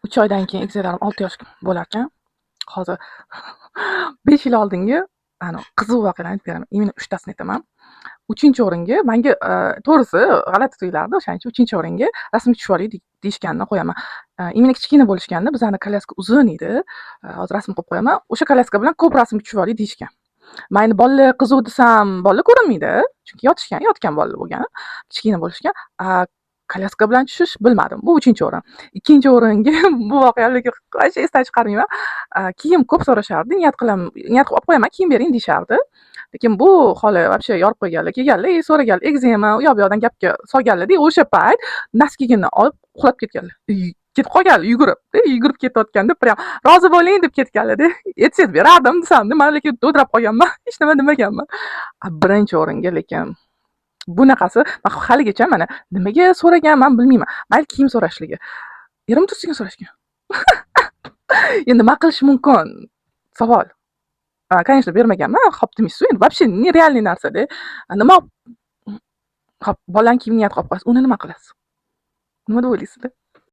3 oydan keyin egizaklarım 6 yosh bo'larkan. Hozir 5 yil oldingi qiziq voqealarni aytib beraman. Именно 3 tasini aytaman. 3-o'ringa menga to'g'risi g'alati tuyulardi. O'shaning uchun 3-o'ringa rasmga tushib oling deyishganini qo'yaman. Именно kichkina bo'lishganda bizani kolyaska uzun edi. Hozir rasm qo'yib qo'yaman. O'sha kolyaska bilan ko'p rasmga tushib oling deyishgan. Mayli bolalar qiziq desam, bolalar ko'rinmaydi. Chunki yotgan bolalar bo'lgan, kichkina bo'lishgan. Kolyaska bilan tushish bilmadim. Bu 3-o'rin. 2-o'ringa bu voqeani hech esdan chiqarmayman. Kiyim ko'p so'rashardi. Niyat qilib olib qo'yaman, kiyim bering deyishardi. Lekin bu xola вообще yorib qo'yganlar, kelganlar, so'raganlar, egzema u yoq-bu yoqdan gapga solganlar-da, o'sha payt noskigini olib uxlab ketganlar. Ketib qolganlar yugurib ketayotganda prям rozi bo'ling deb ketganlar-da. Aytsangiz berardim desamda, man lekin do'drab qolganman, hech nima demaganman. Birinchi o'ringa lekin bunaqasi man haligacha mana nimaga so'raganman bilmayman. Mayli kiyim so'rashligi. Erim tursigan so'rashgan. Endi nima qilish mumkin? Savol. Конечно, bermaganman. Xo'p demaysiz, endi вообще нереальный narsa-da. Nima xo'p, bolaning kiyimini niyat qilib qo'yasiz, uni nima qilasiz? Nima deb o'ylaysizlar?